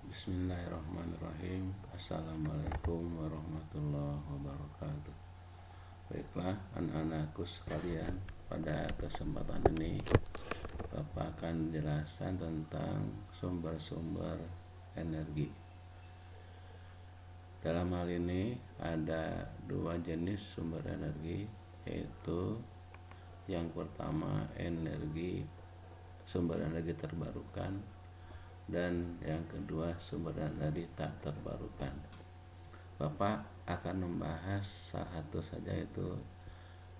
Bismillahirrahmanirrahim. Assalamualaikum warahmatullahi wabarakatuh. Baiklah anak-anakku sekalian, pada kesempatan ini Bapak akan menjelaskan tentang sumber-sumber energi. Dalam hal ini ada dua jenis sumber energi, yaitu yang pertama sumber energi terbarukan, dan yang kedua sumber energi tak terbarukan. Bapak akan membahas salah satu saja, yaitu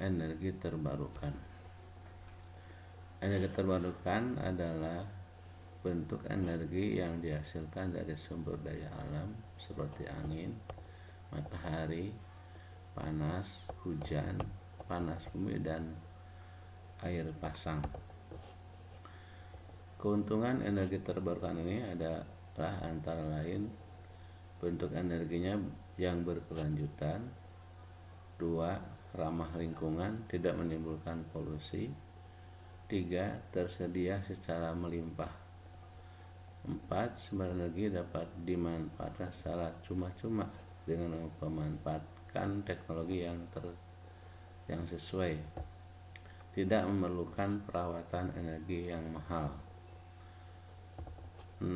energi terbarukan. Energi terbarukan adalah bentuk energi yang dihasilkan dari sumber daya alam seperti angin, matahari, panas, hujan, panas bumi, dan air pasang. Keuntungan energi terbarukan ini adalah antara lain bentuk energinya yang berkelanjutan, 2. Ramah lingkungan, tidak menimbulkan polusi, 3. Tersedia secara melimpah, 4. Sumber energi dapat dimanfaatkan secara cuma-cuma dengan memanfaatkan teknologi yang sesuai, tidak memerlukan perawatan energi yang mahal. 6.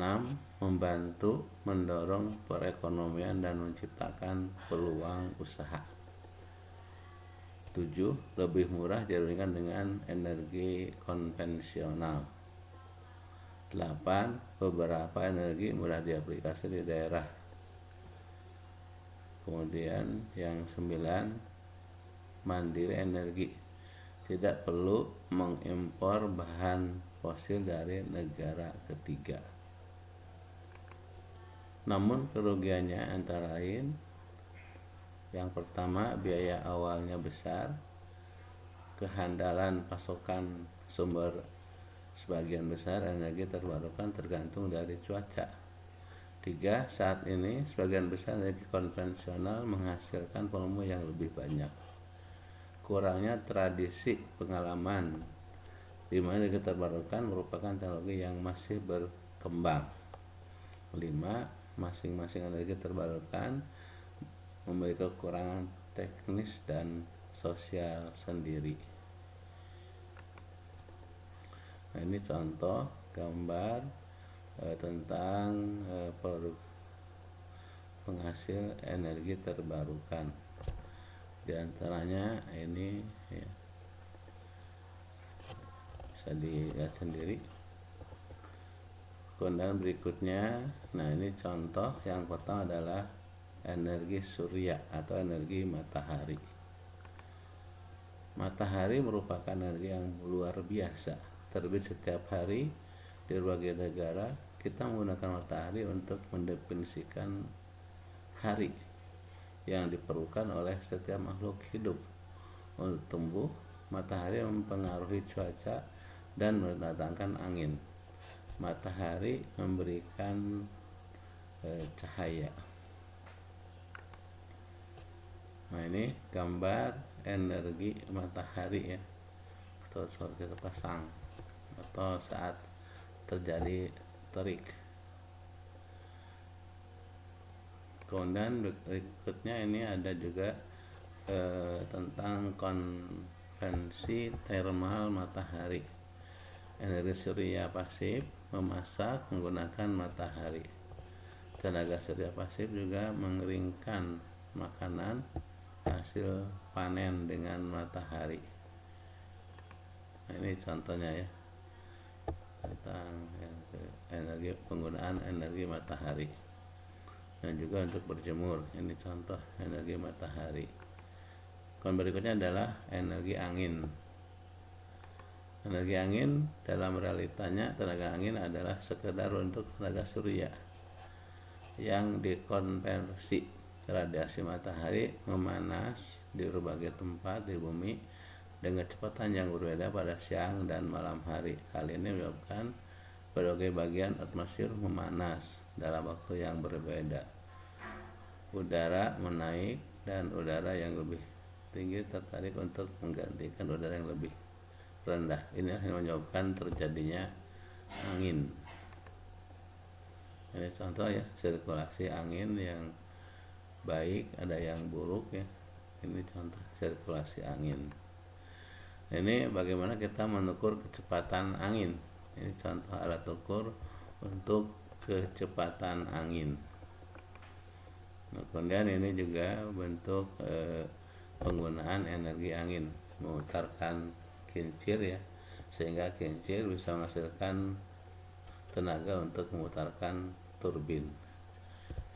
Membantu mendorong perekonomian dan menciptakan peluang usaha. 7. Lebih murah dibandingkan dengan energi konvensional. 8. Beberapa energi mudah diaplikasi di daerah. Kemudian yang 9, mandiri energi, tidak perlu mengimpor bahan fosil dari negara ketiga. Namun kerugiannya antara lain, yang pertama biaya awalnya besar, kehandalan pasokan sumber, sebagian besar energi terbarukan tergantung dari cuaca. 3. Saat ini sebagian besar energi konvensional menghasilkan volume yang lebih banyak. Kurangnya tradisi pengalaman, di mana energi terbarukan merupakan teknologi yang masih berkembang. 5. Masing-masing energi terbarukan memiliki kekurangan teknis dan sosial sendiri. Nah, ini contoh gambar tentang produk penghasil energi terbarukan. Di antaranya ini ya, bisa dilihat sendiri. Kemudian berikutnya, nah ini contoh yang pertama adalah energi surya atau energi matahari. Matahari merupakan energi yang luar biasa, terbit setiap hari di berbagai negara. Kita menggunakan matahari untuk mendefinisikan hari yang diperlukan oleh setiap makhluk hidup untuk tumbuh. Matahari mempengaruhi cuaca dan mendatangkan angin. Matahari memberikan cahaya. Nah, ini gambar energi matahari ya, atau saat kita pasang atau saat terjadi terik. Kemudian berikutnya ini ada juga tentang konvensi thermal matahari. Energi surya pasif memasak menggunakan matahari. Tenaga surya pasif juga mengeringkan makanan hasil panen dengan matahari. Nah, ini contohnya ya, tentang penggunaan energi matahari. Dan juga untuk berjemur, ini contoh energi matahari. Kemudian berikutnya adalah energi angin. Energi angin dalam realitanya, tenaga angin adalah sekedar untuk tenaga surya yang dikonversi. Radiasi matahari memanas di berbagai tempat di bumi dengan kecepatan yang berbeda pada siang dan malam hari. Hal ini menyebabkan berbagai bagian atmosfer memanas dalam waktu yang berbeda. Udara menaik dan udara yang lebih tinggi tertarik untuk menggantikan udara yang lebih rendah. Ini akan menyebabkan terjadinya angin. Ini contoh ya, sirkulasi angin yang baik, ada yang buruk ya. Ini contoh sirkulasi angin. Ini bagaimana kita mengukur kecepatan angin. Ini contoh alat ukur untuk kecepatan angin. Nah, kemudian ini juga bentuk penggunaan energi angin, memutarkan kincir ya, sehingga kincir bisa menghasilkan tenaga untuk memutarkan turbin,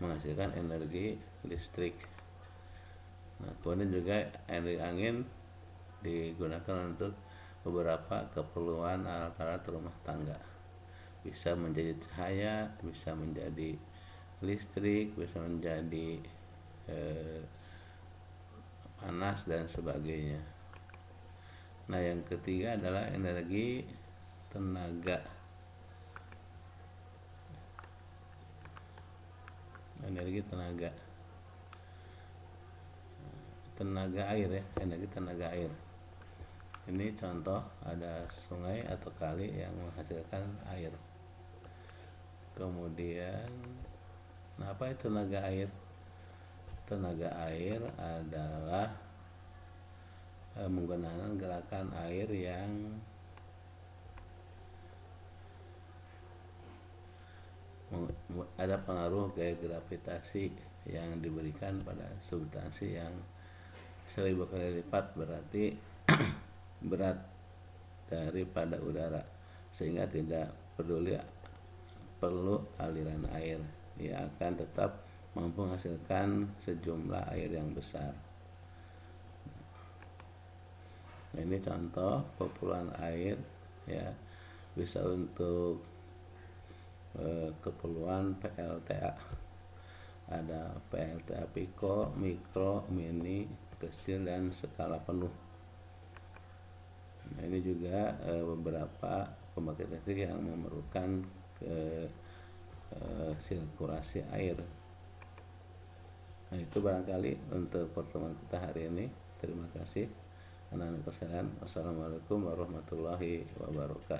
menghasilkan energi listrik. Nah, kemudian juga energi angin digunakan untuk beberapa keperluan alat-alat rumah tangga, bisa menjadi cahaya, bisa menjadi listrik, bisa menjadi panas dan sebagainya. Nah, yang ketiga adalah energi tenaga. Energi tenaga air ya, energi tenaga air. Ini contoh, ada sungai atau kali yang menghasilkan air. Kemudian, nah apa itu tenaga air? Tenaga air adalah menggunakan gerakan air yang ada pengaruh gaya gravitasi yang diberikan pada substansi yang 1000 kali lipat berarti berat daripada udara, sehingga tidak perlu aliran air, ia akan tetap mampu menghasilkan sejumlah air yang besar. Nah, ini contoh keperluan air ya, bisa untuk keperluan PLTA. Ada PLTA pico, mikro, mini, kecil, dan skala penuh. Nah, ini juga beberapa pembangkit listrik yang memerlukan sirkulasi air. Nah, itu barangkali untuk pertemuan kita hari ini. Terima kasih. Anak-anak sekalian, wassalamualaikum warahmatullahi wabarakatuh.